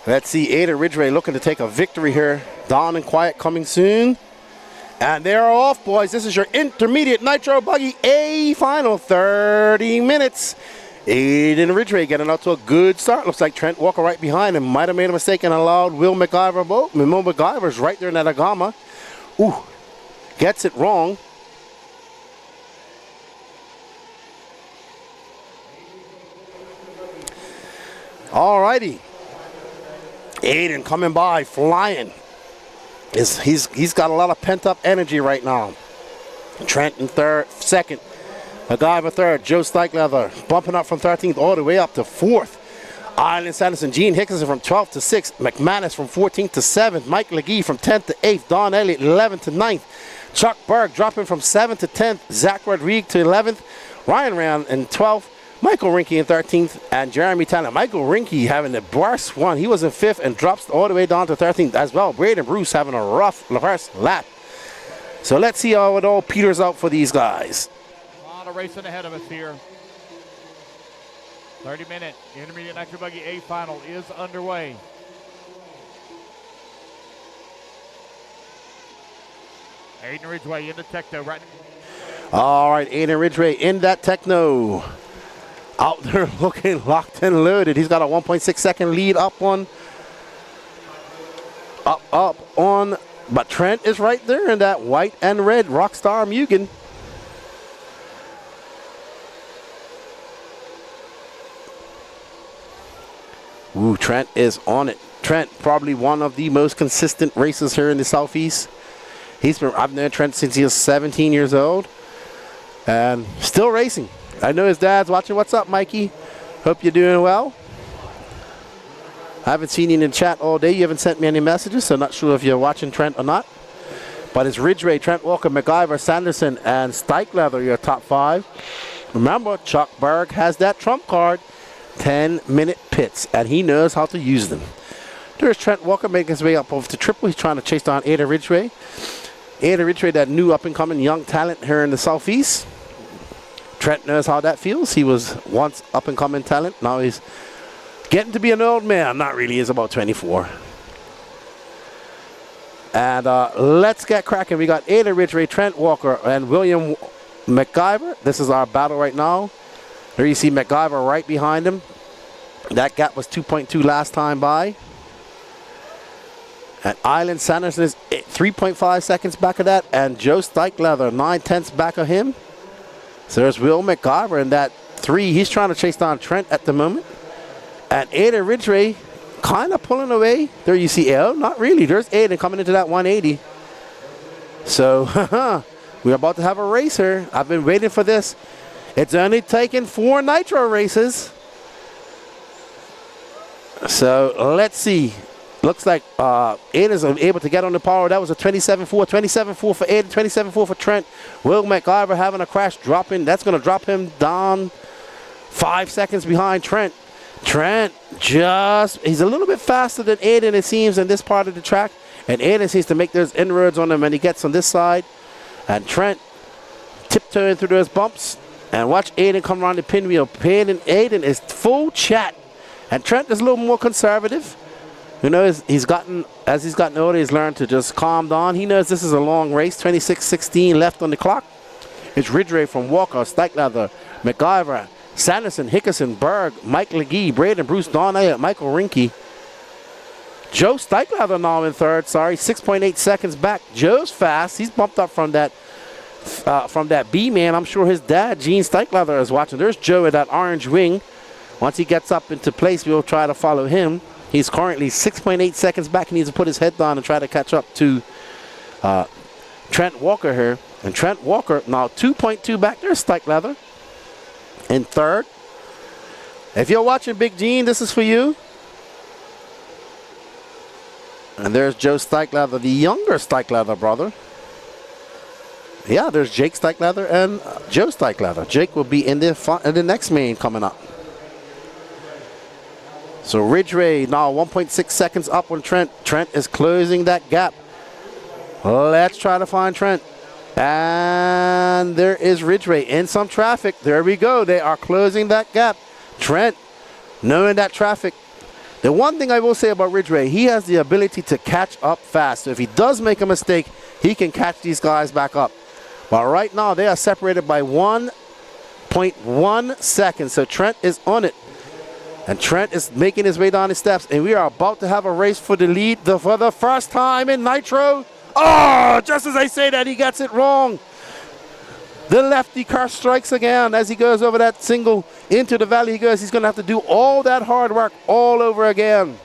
Let's see, Aidan Ridgeway looking to take a victory here. Dawn and Quiet coming soon. And they're off, boys. This is your Intermediate Nitro Buggy A-Final. 30 minutes. Aidan Ridgeway getting out to a good start. Looks like Trent Walker right behind him. Might have made a mistake and allowed Will McIver boat. Will McIver's right there in that Agama. Ooh, gets it wrong. All righty. Aidan coming by, flying. He's got a lot of pent-up energy right now. Trent in second. McIver third. Joe Steichleather bumping up from 13th all the way up to 4th. Aidan Sanderson, Gene Hickinson from 12th to 6th. McManus from 14th to 7th. Mike Legue from 10th to 8th. Don Elliott 11th to 9th. Chuck Berg dropping from 7th to 10th. Zach Rodriguez to 11th. Ryan Rand in 12th. Michael Rinke in 13th, and Jeremy Tanner. Michael Rinke having the worst one. He was in 5th and drops all the way down to 13th as well. Braden Bruce having a rough first lap. So let's see how it all peters out for these guys. A lot of racing ahead of us here. 30-minute Intermediate Nitro Buggy A-Final is underway. Aidan Ridgeway in the Techno right. All right, Aidan Ridgeway in that Techno. Out there looking locked and loaded. He's got a 1.6 second lead up on, but Trent is right there in that white and red Rockstar Mugen. Ooh, Trent is on it. Trent, probably one of the most consistent racers here in the Southeast. I've known Trent since he was 17 years old and still racing. I know his dad's watching. What's up, Mikey? Hope you're doing well. I haven't seen you in the chat all day. You haven't sent me any messages, so not sure if you're watching Trent or not. But it's Ridgeway, Trent Walker, McIver, Sanderson, and Steichleather, your top 5. Remember, Chuck Berg has that trump card, 10-minute pits, and he knows how to use them. There's Trent Walker making his way up over to triple. He's trying to chase down Aidan Ridgeway. Aidan Ridgeway, that new up-and-coming young talent here in the Southeast. Trent knows how that feels. He was once up-and-coming talent. Now he's getting to be an old man. Not really. He's about 24. And let's get cracking. We got Aidan Ridgeway, Trent Walker, and William McIver. This is our battle right now. There you see McIver right behind him. That gap was 2.2 last time by. And Aidan Sanderson is 3.5 seconds back of that. And Joe Steichleather, 9/10 back of him. So there's Will McIver in that 3. He's trying to chase down Trent at the moment. And Aidan Ridgeway kind of pulling away. There you see not really. There's Aidan coming into that 180. So we're about to have a race here. I've been waiting for this. It's only taken 4 Nitro races. So let's see. Looks like Aidan's able to get on the power. That was a 27.4. 27.4 for Aidan, 27.4 for Trent. Will McIver having a crash dropping. That's going to drop him down 5 seconds behind Trent. Trent he's a little bit faster than Aidan, it seems, in this part of the track. And Aidan seems to make those inroads on him when he gets on this side. And Trent tiptoeing through those bumps. And watch Aidan come around the pinwheel. Aidan is full chat. And Trent is a little more conservative. You know, as he's gotten older, he's learned to just calm down. He knows this is a long race. 26:16 left on the clock. It's Ridgeway from Walker, Steichleather, McIver, Sanderson, Hickinson, Berg, Mike Legue, Braden Bruce, Don Elliott, Michael Rinke. Joe Steichleather now in 3rd. Sorry, 6.8 seconds back. Joe's fast. He's bumped up from that B-man. I'm sure his dad, Gene Steichleather, is watching. There's Joe at that orange wing. Once he gets up into place, we'll try to follow him. He's currently 6.8 seconds back. He needs to put his head down and try to catch up to Trent Walker here. And Trent Walker now 2.2 back. There's Steichleather in 3rd. If you're watching Big Gene, this is for you. And there's Joe Steichleather, the younger Steichleather brother. Yeah, there's Jake Steichleather and Joe Steichleather. Jake will be in the next main coming up. So Ridgeway now 1.6 seconds up on Trent. Trent is closing that gap. Let's try to find Trent. And there is Ridgeway in some traffic. There we go. They are closing that gap. Trent, knowing that traffic, The one thing I will say about Ridgeway, he has the ability to catch up fast. So if he does make a mistake, he can catch these guys back up. But right now, they are separated by 1.1 seconds. So Trent is on it. And Trent is making his way down the steps. And we are about to have a race for the lead for the first time in Nitro. Oh, just as I say that, he gets it wrong. The lefty car strikes again as he goes over that single into the valley. He goes, he's going to have to do all that hard work all over again.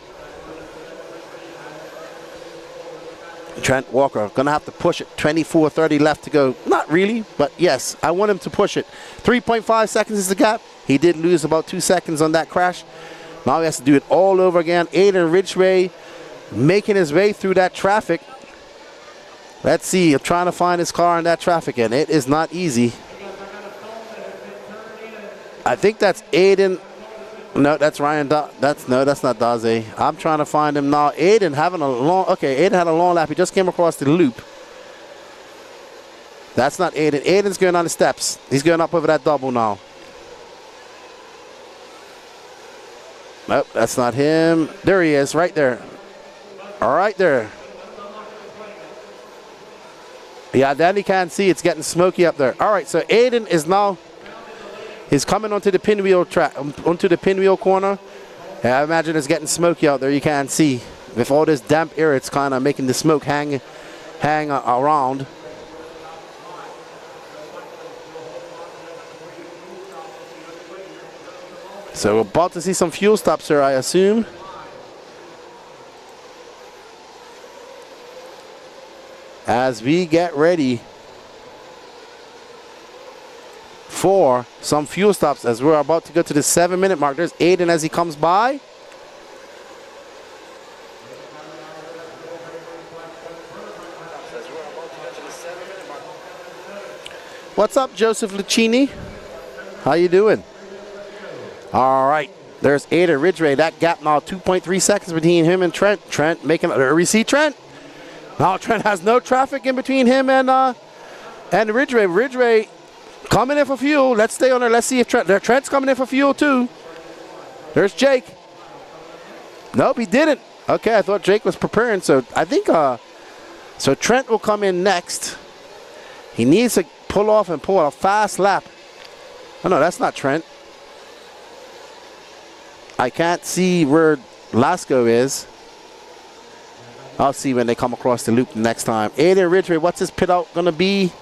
Trent Walker going to have to push it. 24:30 left to go. Not really, but yes, I want him to push it. 3.5 seconds is the gap. He did lose about 2 seconds on that crash. Now he has to do it all over again. Aidan Ridgeway making his way through that traffic. Let's see, I'm trying to find his car in that traffic, and it is not easy. I think that's Aidan. No, that's Ryan. No, that's not Daze. I'm trying to find him now. Aidan having a long, okay, Aidan had a long lap. He just came across the loop. That's not Aidan. Aidan's going on the steps. He's going up over that double now. Nope, that's not him. There he is, right there. All right there. Yeah, then he can't see. It's getting smoky up there. All right, so Aidan is now, he's coming onto the pinwheel track, onto the pinwheel corner. And I imagine it's getting smoky out there. You can't see. With all this damp air, it's kind of making the smoke hang around. So we're about to see some fuel stops here, I assume. As we get ready for some fuel stops, as we're about to go to the 7-minute mark. There's Aidan as he comes by. What's up, Joseph Lucchini? How you doing? All right, there's Aidan Ridgeway. That gap now 2.3 seconds between him and Trent. Trent making, there we see Trent. Now Trent has no traffic in between him and Ridgeway. Ridgeway coming in for fuel. Let's stay on there. Let's see if Trent's coming in for fuel too. There's Jake. Nope, he didn't. Okay, I thought Jake was preparing. So I think so Trent will come in next. He needs to pull off and pull a fast lap. Oh no, that's not Trent. I can't see where Lasco is. I'll see when they come across the loop next time. Aidan Ridgeway, what's his pit out going to be?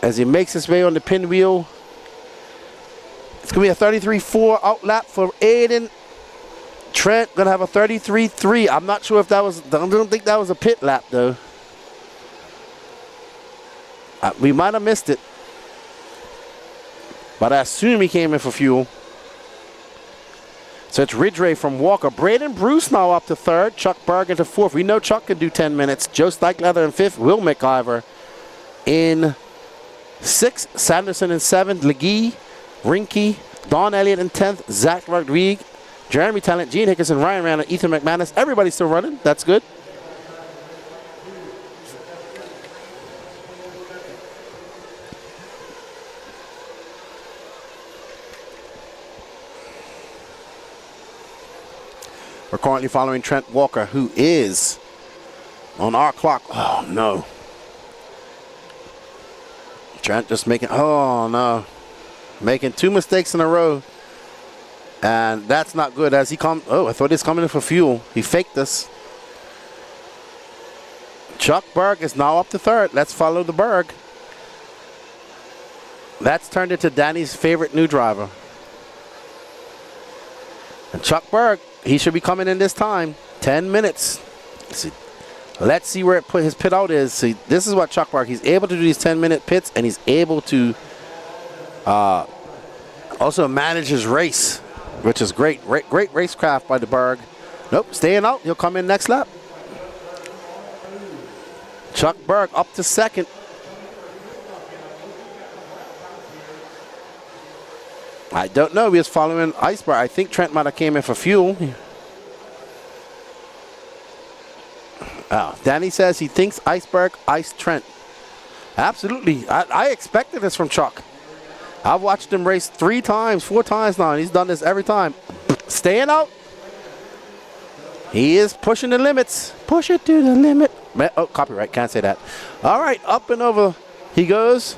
As he makes his way on the pinwheel. It's going to be a 33.4 out lap for Aidan. Trent going to have a 33.3. I'm not sure if that was, I don't think that was a pit lap though. We might have missed it. But I assume he came in for fuel. So it's Ridgeway from Walker. Braden Bruce now up to third. Chuck Berg into fourth. We know Chuck can do 10 minutes. Joe Steichleather in fifth. Will McIver in sixth. Sanderson in seventh. Legue, Rinky, Don Elliott in 10th. Zach Rodriguez, Jeremy Talent, Gene Hickerson, Ryan Rand, Ethan McManus. Everybody's still running. That's good. We're currently following Trent Walker, who is on our clock. Oh, no. Trent just making, oh, no. Making two mistakes in a row. And that's not good as he comes. Oh, I thought he was coming in for fuel. He faked us. Chuck Berg is now up to third. Let's follow the Berg. That's turned into Danny's favorite new driver. And Chuck Berg, he should be coming in this time. 10 minutes. Let's see where his pit out is. See, this is what Chuck Berg, he's able to do these 10-minute pits, and he's able to also manage his race, which is great. Great racecraft by the Berg. Nope, staying out. He'll come in next lap. Chuck Berg up to second. I don't know. He was following Iceberg. I think Trent might have came in for fuel. Oh, Danny says he thinks Iceberg iced Trent. Absolutely. I expected this from Chuck. I've watched him race 3 times, 4 times now, and he's done this every time. staying out. He is pushing the limits. Push it to the limit. Oh, copyright, can't say that. All right, up and over he goes.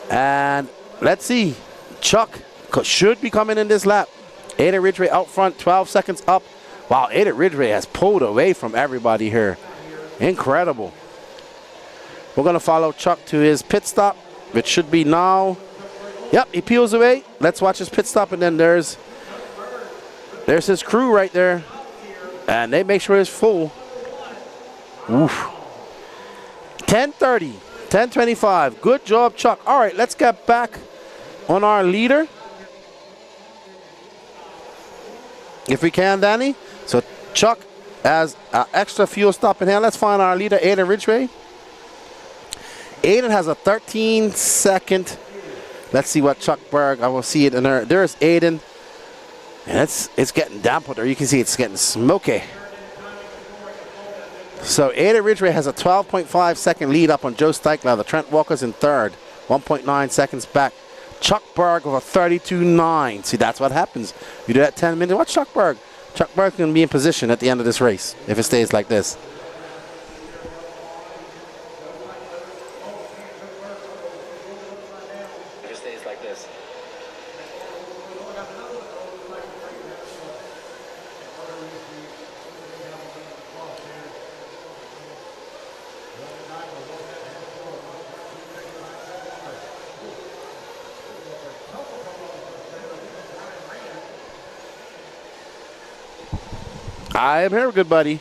And let's see. Chuck should be coming in this lap. Aidan Ridgeway out front, 12 seconds up. Wow, Aidan Ridgeway has pulled away from everybody here. Incredible. We're going to follow Chuck to his pit stop, which should be now. Yep, he peels away. Let's watch his pit stop, and then there's his crew right there. And they make sure it's full. Oof. 10:30, 10:25. Good job, Chuck. All right, let's get back on our leader. If we can, Danny. So Chuck has an extra fuel stop in here. Let's find our leader, Aidan Ridgeway. Aidan has a 13-second. Let's see what Chuck Berg. I will see it in there. There's Aidan. And it's getting damp out there. You can see it's getting smoky. So Aidan Ridgeway has a 12.5 second lead up on Joe Steichler. The Trent Walker's in third, 1.9 seconds back. Chuck Berg with a 32.9. See, that's what happens. You do that 10 minutes. Watch Chuck Berg. Chuck Berg's going to be in position at the end of this race if it stays like this. I am here, good buddy.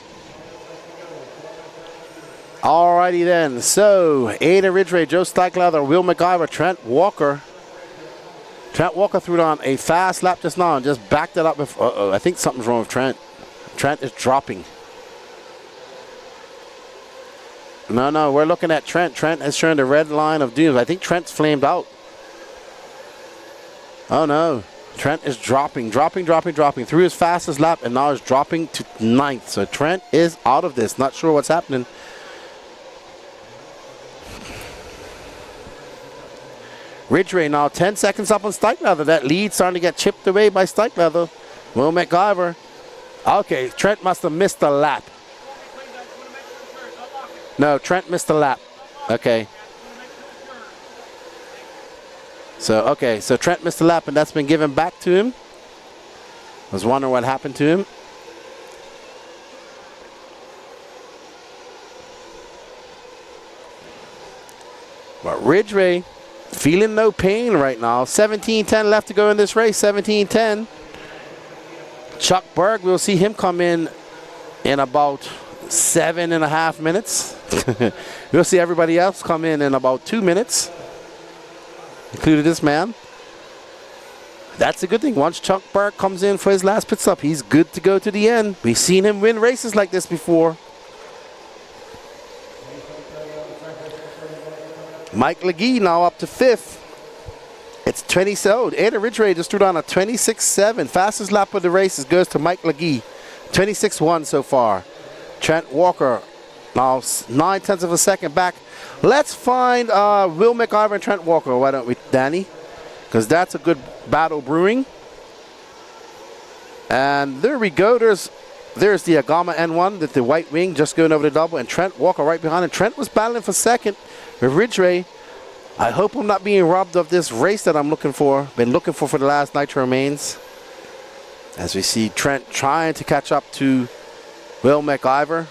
Alrighty then. So, Aidan Ridgeway, Joe Steichler, Will McIver, Trent Walker. Trent Walker threw down a fast lap just now and just backed it up. Uh-oh, I think something's wrong with Trent. Trent is dropping. No, we're looking at Trent. Trent has shown the red line of doom. I think Trent's flamed out. Oh no. Trent is dropping through his fastest lap, and now is dropping to 9th. So Trent is out of this. Not sure what's happening. Ridgeway now 10 seconds up on Steichler. That lead starting to get chipped away by Steichler. Will McIver. Okay, Trent must have missed a lap. No, Trent missed a lap. Okay. So Trent missed a lap, and that's been given back to him. I was wondering what happened to him. But Ridgeway feeling no pain right now. 17:10 left to go in this race. 17:10. Chuck Berg, we'll see him come in about 7.5 minutes. We'll see everybody else come in about 2 minutes. Included this man. That's a good thing. Once Chuck Berg comes in for his last pit stop, he's good to go to the end. We've seen him win races like this before. Mike Legue now up to 5th. It's 20. Aidan Ridgeway just threw down a 26.7. Fastest lap of the races goes to Mike Legue. 26.1 so far. Trent Walker now 0.9 of a second back. Let's find Will McIver and Trent Walker. Why don't we, Danny? Because that's a good battle brewing. And there we go. There's the Agama N1, the white wing just going over the double, and Trent Walker right behind him. Trent was battling for second with Ridgeway. I hope I'm not being robbed of this race that I'm looking for. Been looking for the last Nitro Mains. As we see Trent trying to catch up to Will McIver.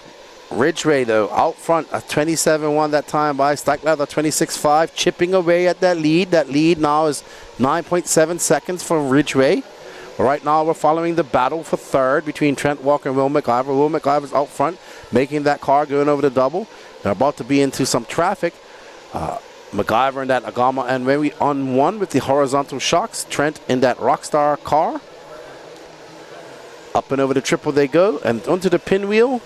Ridgeway, though, out front, a 27.1 that time by Steichler, the 26.5, chipping away at that lead. That lead now is 9.7 seconds for Ridgeway. Right now, we're following the battle for third between Trent Walker and Will McIver. Will McIver's out front, making that car going over the double. They're about to be into some traffic. McIver in that Agama and maybe on one with the horizontal shocks. Trent in that Rockstar car. Up and over the triple they go, and onto the pinwheel.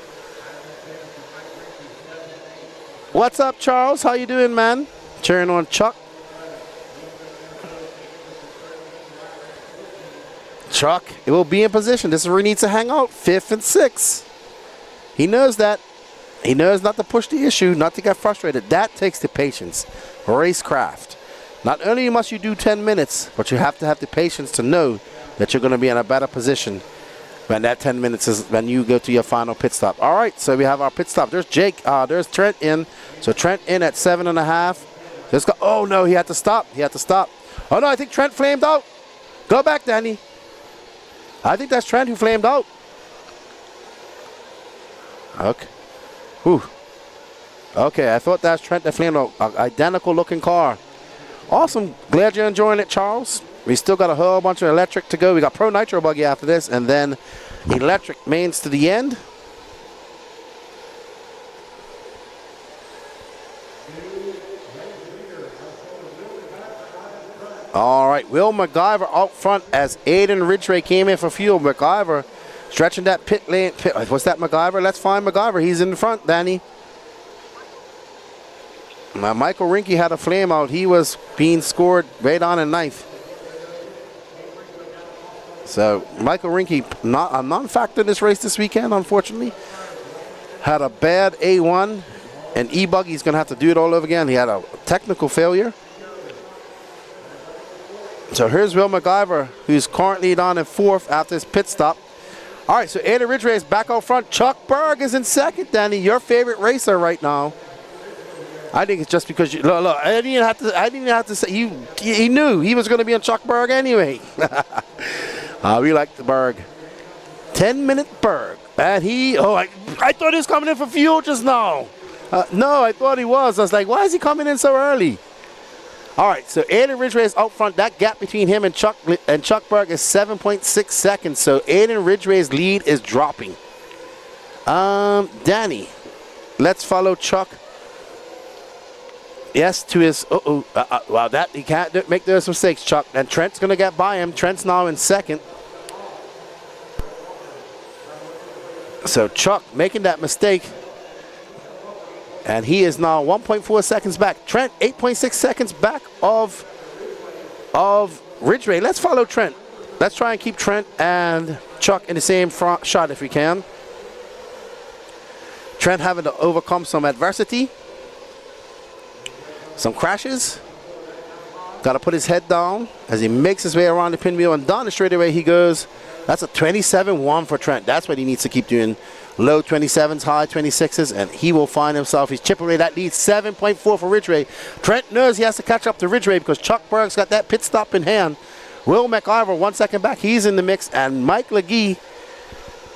What's up, Charles? How you doing, man? Cheering on Chuck. Chuck, it will be in position. This is where he needs to hang out. 5th and 6th. He knows that. He knows not to push the issue, not to get frustrated. That takes the patience. Racecraft. Not only must you do 10 minutes, but you have to have the patience to know that you're going to be in a better position when that 10 minutes is when you go to your final pit stop. All right, so we have our pit stop. There's Jake. There's Trent in. So Trent in at 7.5. Let's go. Oh no, he had to stop. He had to stop. Oh no, I think Trent flamed out. Go back, Danny. I think that's Trent who flamed out. Okay. Whew. Okay, I thought that's Trent that flamed out. Identical looking car. Awesome. Glad you're enjoying it, Charles. We still got a whole bunch of electric to go. We got Pro Nitro Buggy after this, and then electric mains to the end. All right, Will MacGyver out front as Aidan Ridgeway came in for fuel. MacGyver stretching that pit lane. What's that, MacGyver? Let's find MacGyver. He's in the front, Danny. Now, Michael Rinke had a flame out. He was being scored right on in ninth. So Michael Rinke, not a non-factor in this race this weekend, unfortunately. Had a bad A1, and E-Buggy's going to have to do it all over again. He had a technical failure. So here's Will MacGyver, who's currently down in fourth after his pit stop. All right, so Aidan Ridgeway is back out front. Chuck Berg is in second, Danny, your favorite racer right now. I think it's just because you look. I didn't even have to say he knew he was going to be on Chuck Berg anyway. We like the Berg. 10-minute Berg, and I thought he was coming in for fuel just now. No, I thought he was. I was like, why is he coming in so early? All right, so Aidan Ridgeway is out front. That gap between him and Chuck Berg is 7.6 seconds. So Aidan Ridgeway's lead is dropping. Danny, let's follow Chuck. Yes, to his, wow, that he can't make those mistakes, Chuck. And Trent's going to get by him. Trent's now in second. So Chuck making that mistake. And he is now 1.4 seconds back. Trent, 8.6 seconds back of Ridgeway. Let's follow Trent. Let's try and keep Trent and Chuck in the same front shot if we can. Trent having to overcome some adversity. Some crashes. Got to put his head down as he makes his way around the pinwheel, and down the straightaway he goes. That's a 27-1 for Trent. That's what he needs to keep doing. Low 27s, high 26s, and he will find himself. He's chipping away that lead. 7.4 for Ridgeway. Trent knows he has to catch up to Ridgeway because Chuck Berg's got that pit stop in hand. Will MacGyver 1 second back. He's in the mix, and Mike Legue.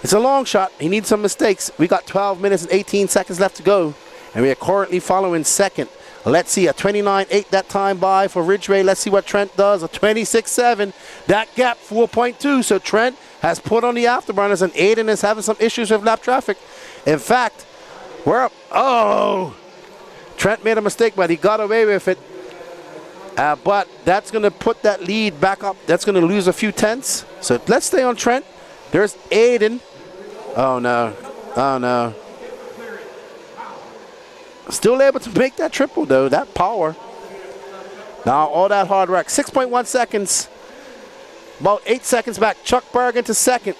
It's a long shot. He needs some mistakes. We got 12 minutes and 18 seconds left to go, and we are currently following second. Let's see, a 29.8 that time by for Ridgeway. Let's see what Trent does. A 26.7. That gap, 4.2. So Trent has put on the afterburners, and Aidan is having some issues with lap traffic. In fact, we're up. Oh! Trent made a mistake, but he got away with it. But that's going to put that lead back up. That's going to lose a few tenths. So let's stay on Trent. There's Aidan. Oh, no. Oh, no. Still able to make that triple, though. That power. Now, all that hard work. 6.1 seconds. About 8 seconds back. Chuck Berg into second.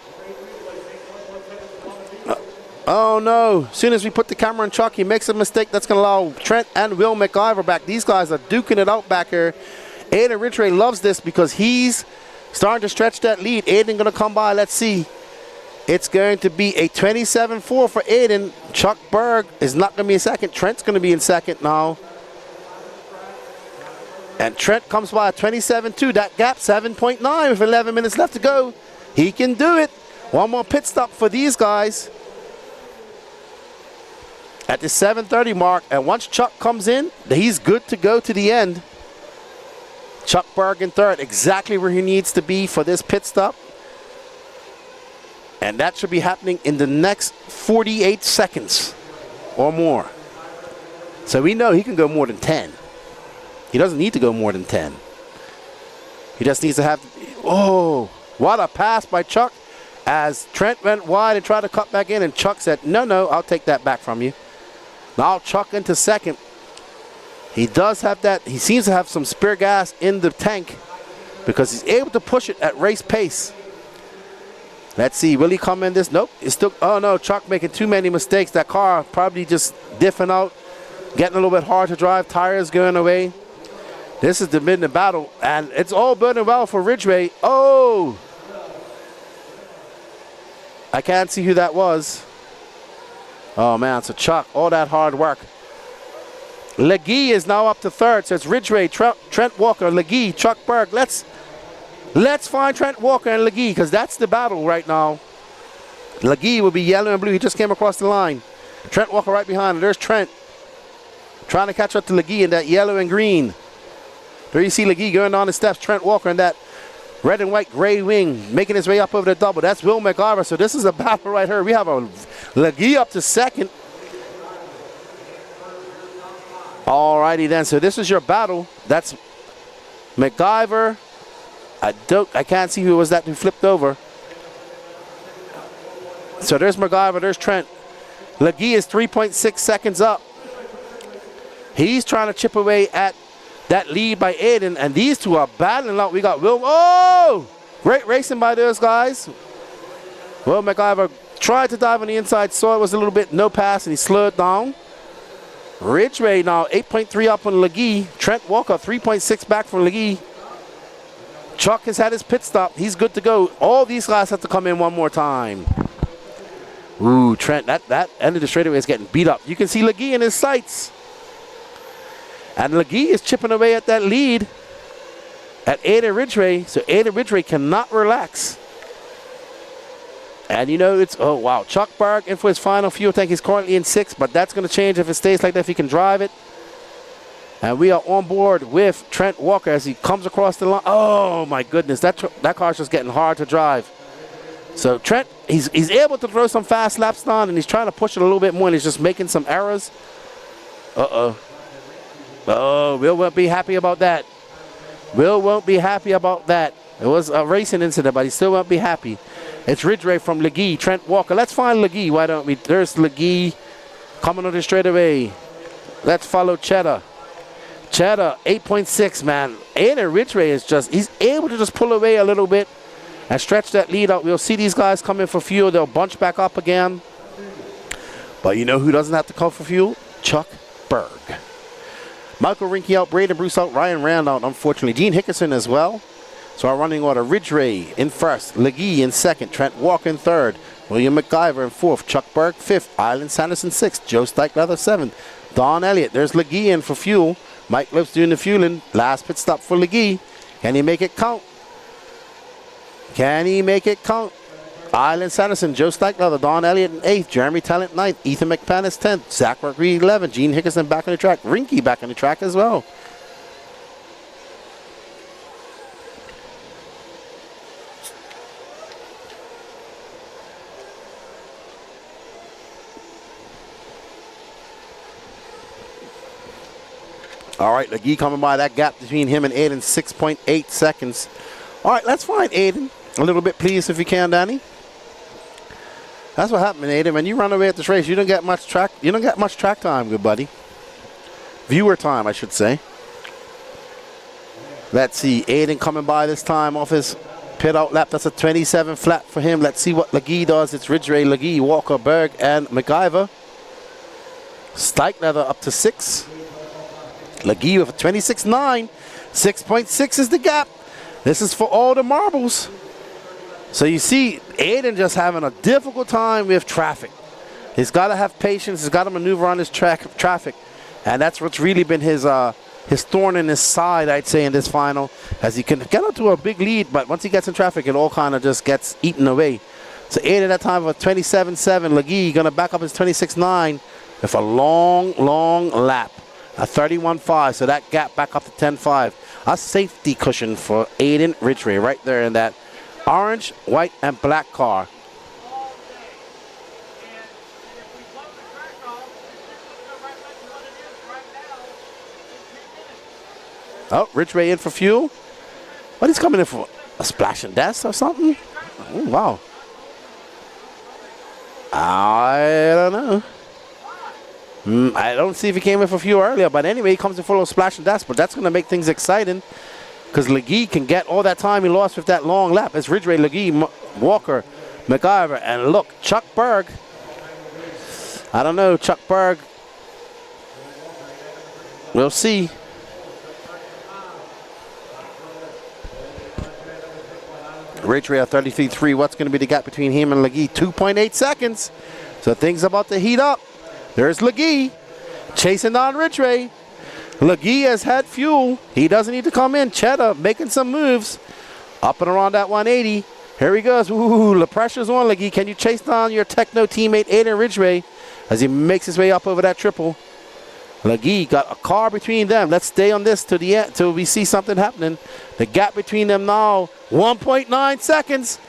Oh, no. As soon as we put the camera on Chuck, he makes a mistake that's going to allow Trent and Will MacGyver back. These guys are duking it out back here. Aidan Ridgeway loves this because he's starting to stretch that lead. Aidan going to come by. Let's see. It's going to be a 27-4 for Aidan. Chuck Berg is not going to be in second. Trent's going to be in second now. And Trent comes by a 27-2. That gap, 7.9 with 11 minutes left to go. He can do it. One more pit stop for these guys at the 7:30 mark. And once Chuck comes in, he's good to go to the end. Chuck Berg in third, exactly where he needs to be for this pit stop. And that should be happening in the next 48 seconds or more. So we know he can go more than 10. He doesn't need to go more than 10. He just needs to have, oh, what a pass by Chuck as Trent went wide and tried to cut back in, and Chuck said, no, I'll take that back from you. Now Chuck into second. He does have that, he seems to have some spare gas in the tank because he's able to push it at race pace. Let's see, will he come in this? Nope, it's still, oh no, Chuck making too many mistakes. That car probably just diffing out, getting a little bit hard to drive, tires going away. This is the mid battle, and it's all burning well for Ridgeway. Oh, I can't see who that was. Oh, man, so Chuck, all that hard work. Legue is now up to third, so it's Ridgeway, Trent Walker, Legue, Chuck Berg. Let's find Trent Walker and Legue, because that's the battle right now. Legue will be yellow and blue. He just came across the line. Trent Walker right behind him. There's Trent trying to catch up to Legue in that yellow and green. There you see Legue going down the steps. Trent Walker in that red and white gray wing making his way up over the double. That's Will McIver. So this is a battle right here. We have a Legue up to second. Alrighty then. So this is your battle. That's McIver. I can't see who was that who flipped over. So there's McIver, there's Trent. Legue is 3.6 seconds up. He's trying to chip away at that lead by Aidan, and these two are battling out. We got Will. Oh! Great racing by those guys. Will McIver tried to dive on the inside, saw it was a little bit no pass, and he slowed down. Ridgeway now 8.3 up on Legue. Trent Walker 3.6 back from Legue. Chuck has had his pit stop. He's good to go. All these guys have to come in one more time. Ooh, Trent, that end of the straightaway is getting beat up. You can see Legue in his sights. And Legue is chipping away at that lead at Aidan Ridgeway. So Aidan Ridgeway cannot relax. And you know, it's, oh wow, Chuck Berg in for his final fuel tank. He's currently in 6th, but that's going to change if it stays like that, if he can drive it. And we are on board with Trent Walker as he comes across the line. Oh my goodness, that car's just getting hard to drive. So Trent, he's able to throw some fast laps down, and he's trying to push it a little bit more, and he's just making some errors. Uh-oh. Oh, Will won't be happy about that. Will won't be happy about that. It was a racing incident, but he still won't be happy. It's Ridgeway from Legue, Trent Walker. Let's find Legue, why don't we? There's Legue coming on the straightaway. Let's follow Cheddar. Cheddar, 8.6, man. Aidan Ridgeway is he's able to just pull away a little bit and stretch that lead out. We'll see these guys come in for fuel. They'll bunch back up again. But you know who doesn't have to come for fuel? Chuck Berg. Michael Rinke out, Braden Bruce out, Ryan Rand out, unfortunately. Gene Hickerson as well. So our running order, Ridgeway in 1st, Legue in 2nd, Trent Walker in 3rd, William McIver in 4th, Chuck Berg 5th, Island Sanderson 6th, Joe Steichleather 7th, Don Elliott. There's Legue in for fuel. Mike Legue doing the fueling. Last pit stop for Legue. Can he make it count? Can he make it count? Island Sanderson, Joe Steichleather, Don Elliott in 8th, Jeremy Talent 9th, Ethan McPanus 10th, Zach Reed 11th, Gene Hickerson back on the track, Rinke back on the track as well. All right, Legue coming by. That gap between him and Aidan, 6.8 seconds. All right, let's find Aidan a little bit, please, if you can, Danny. That's what happened, Aidan. When you run away at this race, you don't get much track. You don't get much track time, good buddy. Viewer time, I should say. Let's see, Aidan coming by this time off his pit out lap. That's a 27 flat for him. Let's see what Legue does. It's Ridgeway, Legue, Walker, Berg, and McIver. Steichleather up to 6. Legue with a 26.9. 6.6 is the gap. This is for all the marbles. So you see, Aidan just having a difficult time with traffic. He's got to have patience. He's got to maneuver on his traffic. And that's what's really been his thorn in his side, I'd say, in this final. As he can get up to a big lead, but once he gets in traffic, it all kind of just gets eaten away. So Aidan at that time of a 27.7. Legue going to back up his 26.9 with a long, long lap. A 31.5, so that gap back up to 10.5. A safety cushion for Aidan Ridgeway right there in that orange, white, and black car. Oh, Ridgeway in for fuel. What is coming in for? A splash and dash or something? Oh, wow. I don't know. I don't see if he came in for fuel earlier, but anyway, he comes in full of splash and dash, but that's going to make things exciting because Legue can get all that time he lost with that long lap. It's Ridgeway, Legue, Walker, McIver, and look, Chuck Berg. I don't know, Chuck Berg. We'll see. Ridgeway at 33.3. What's going to be the gap between him and Legue? 2.8 seconds. So things about to heat up. There's Legue chasing down Ridgeway. Legue has had fuel. He doesn't need to come in. Cheddar making some moves. Up and around that 180. Here he goes. Ooh, the pressure's on Legue. Can you chase down your Techno teammate Aidan Ridgeway as he makes his way up over that triple? Legue got a car between them. Let's stay on this to the end till we see something happening. The gap between them now, 1.9 seconds.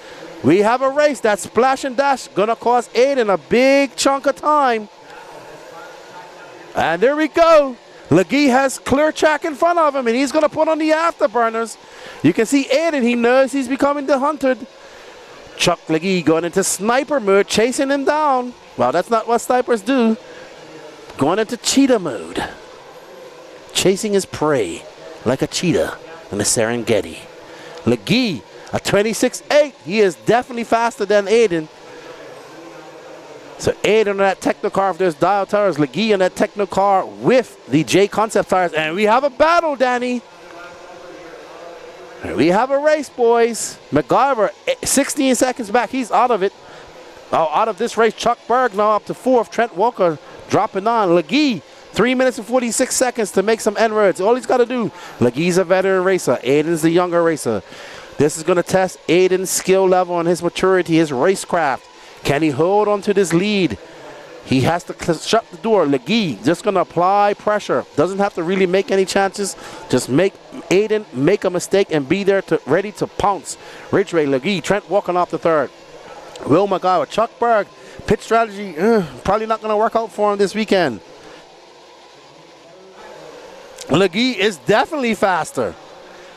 We have a race. That splash and dash gonna cost Aidan a big chunk of time. And there we go. Legue has clear track in front of him, and he's gonna put on the afterburners. You can see Aidan, he knows he's becoming the hunted. Chuck Legue going into sniper mode, chasing him down. Well, that's not what snipers do. Going into cheetah mode. Chasing his prey like a cheetah in the Serengeti. Legue, a 26.8. He is definitely faster than Aidan. So Aidan on that Techno car with those dial tires. Legue on that Techno car with the J Concept tires. And we have a battle, Danny. We have a race, boys. MacGyver, 16 seconds back. He's out of it. Oh, out of this race. Chuck Berg now up to 4th. Trent Walker dropping on. Legue, 3 minutes and 46 seconds to make some N-words. All he's got to do. Legue's a veteran racer. Aidan's the younger racer. This is going to test Aidan's skill level and his maturity, his racecraft. Can he hold on to this lead? He has to shut the door. Legue just going to apply pressure. Doesn't have to really make any chances. Just make Aidan make a mistake and be there ready to pounce. Ridgeway, Legue, Trent Walker off the 3rd. Will MacGyver, Chuck Berg. Pit strategy, probably not going to work out for him this weekend. Legue is definitely faster.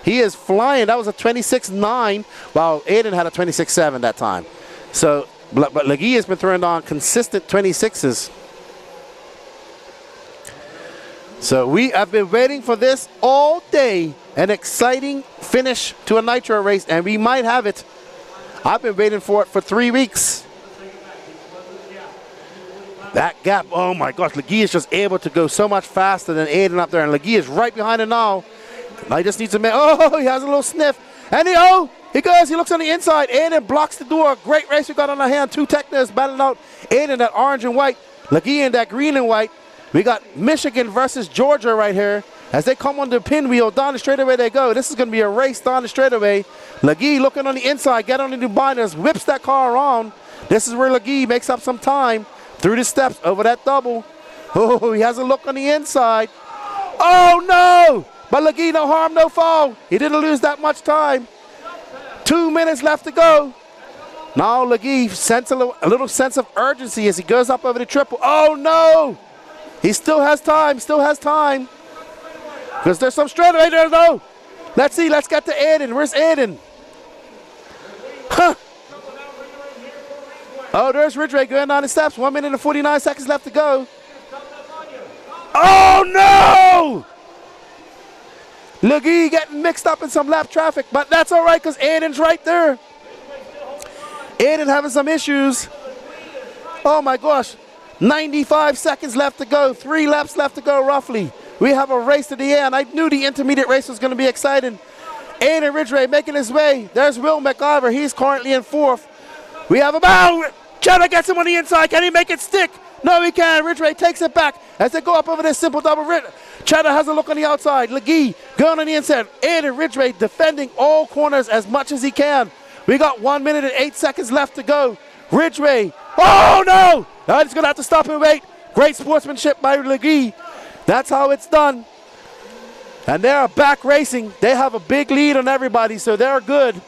He is flying. That was a 26.9, while Aidan had a 26.7 that time. So, but Legue has been throwing on consistent 26s. So we have been waiting for this all day. An exciting finish to a Nitro race, and we might have it. I've been waiting for it for 3 weeks. That gap, oh my gosh, Legue is just able to go so much faster than Aidan up there, and Legue is right behind him now. Now he just needs to make, oh, he has a little sniff. And he goes, he looks on the inside. Aidan blocks the door. Great race we got on our hand. 2 Technos battling out. Aidan that orange and white. Legue in that green and white. We got Michigan versus Georgia right here. As they come on the pinwheel, down the straightaway they go. This is going to be a race down the straightaway. Legue looking on the inside, get on the new binders, whips that car around. This is where Legue makes up some time through the steps over that double. Oh, he has a look on the inside. Oh, no! But Legue, no harm, no foul. He didn't lose that much time. 2 minutes left to go. Now Legue sense a little sense of urgency as he goes up over the triple. Oh, no! He still has time, Because there's some straightaway there, though. Let's see, let's get to Aidan. Where's Aidan? Huh. Oh, there's Ridgeway going down the steps. 1 minute and 49 seconds left to go. Oh, no! Legue getting mixed up in some lap traffic, but that's all right because Aidan's right there. Aidan having some issues. Oh, my gosh. 95 seconds left to go. 3 laps left to go, roughly. We have a race to the end. I knew the intermediate race was going to be exciting. Aidan Ridgeway making his way. There's Will MacGyver. He's currently in 4th. We have a bow. Cheddar gets him on the inside. Can he make it stick? No, he can. Ridgeway takes it back as they go up over this simple double. Cheddar has a look on the outside. Legue going on the inside. Aidan Ridgeway defending all corners as much as he can. We got 1 minute and 8 seconds left to go. Ridgeway. Oh, no! I'm just going to have to stop and wait. Great sportsmanship by Legue. That's how it's done. And they're back racing. They have a big lead on everybody, so they're good.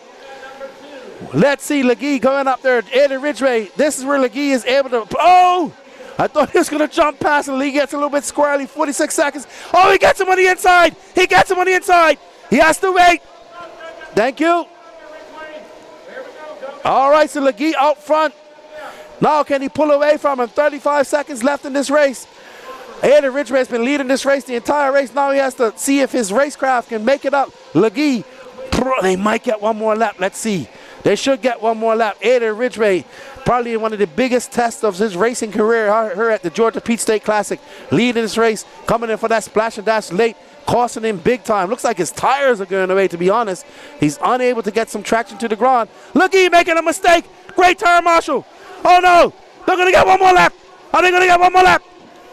Let's see Legue going up there. Aidan Ridgeway. This is where Legue is able to. Oh! I thought he was going to jump past, and Legue gets a little bit squirrely. 46 seconds. Oh, he gets him on the inside. He gets him on the inside. He has to wait. Thank you. All right, so Legue out front. Now can he pull away from him? 35 seconds left in this race. Aidan Ridgeway has been leading this race the entire race. Now he has to see if his racecraft can make it up. Legue, they might get one more lap. Let's see. They should get one more lap. Aidan Ridgeway, probably one of the biggest tests of his racing career here at the Georgia Peach State Classic. Leading this race, coming in for that splash and dash late. costing him big time. Looks like his tires are going away, to be honest. He's unable to get some traction to the ground. Look, he's making a mistake. Great turn, Marshall. Oh, no. They're going to get one more lap. Are they going to get one more lap?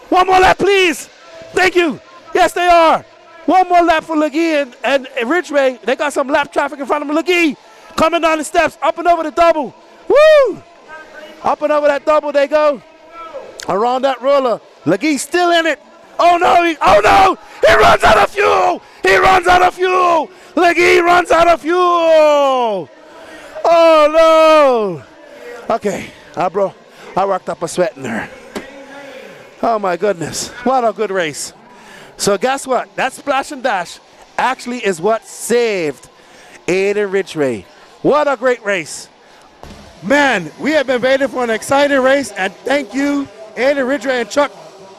One more lap, please. Thank you. Yes, they are. One more lap for Legue and Ridgeway. They got some lap traffic in front of them. Legue coming down the steps, up and over the double. Woo! Up and over that double they go. Around that roller. Legue still in it. Oh no, oh no! He runs out of fuel! He runs out of fuel! Legue runs out of fuel! Oh no! Okay, I worked up a sweat in there. Oh my goodness, what a good race. So guess what? That splash and dash actually is what saved Aidan Ridgeway. What a great race. Man, we have been waiting for an exciting race, and thank you, Aidan Ridgeway and Chuck.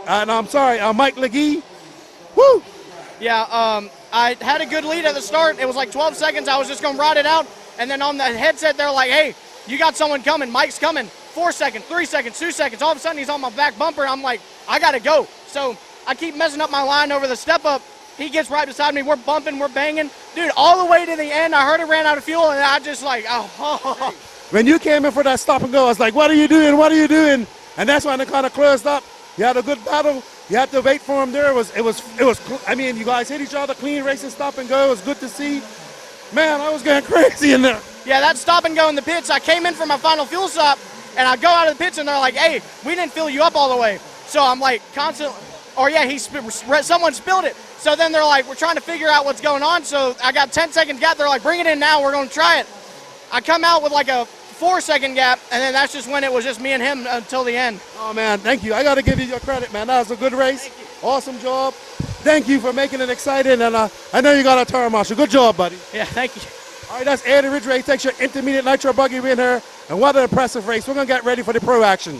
And I'm sorry, Mike Legue. Woo! Yeah, I had a good lead at the start. It was like 12 seconds. I was just going to ride it out. And then on the headset, they're like, hey, you got someone coming. Mike's coming. 4 seconds, 3 seconds, 2 seconds. All of a sudden, he's on my back bumper. I'm like, I got to go. So I keep messing up my line over the step up. He gets right beside me. We're bumping. We're banging. Dude, all the way to the end, I heard it ran out of fuel, and I just like, oh. When you came in for that stop and go, I was like, what are you doing? What are you doing? And that's when it kind of closed up. You had a good battle. You had to wait for him there. It was. I mean, you guys hit each other, clean race and stop and go. It was good to see. Man, I was going crazy in there. Yeah, that stop and go in the pits. I came in for my final fuel stop, and I go out of the pits, and they're like, hey, we didn't fill you up all the way. So I'm like, constantly, or yeah, someone spilled it. So then they're like, we're trying to figure out what's going on. So I got 10 seconds gap. They're like, bring it in now. We're going to try it. I come out with like a 4-second gap, and then that's just when it was just me and him until the end. Oh, man, thank you. I got to give you your credit, man. That was a good race. Awesome job. Thank you for making it exciting, and I know you got a turn, Marshall. Good job, buddy. Yeah, thank you. All right, that's Aidan Ridgeway. Takes your Intermediate Nitro Buggy win here, and what an impressive race. We're going to get ready for the pro action.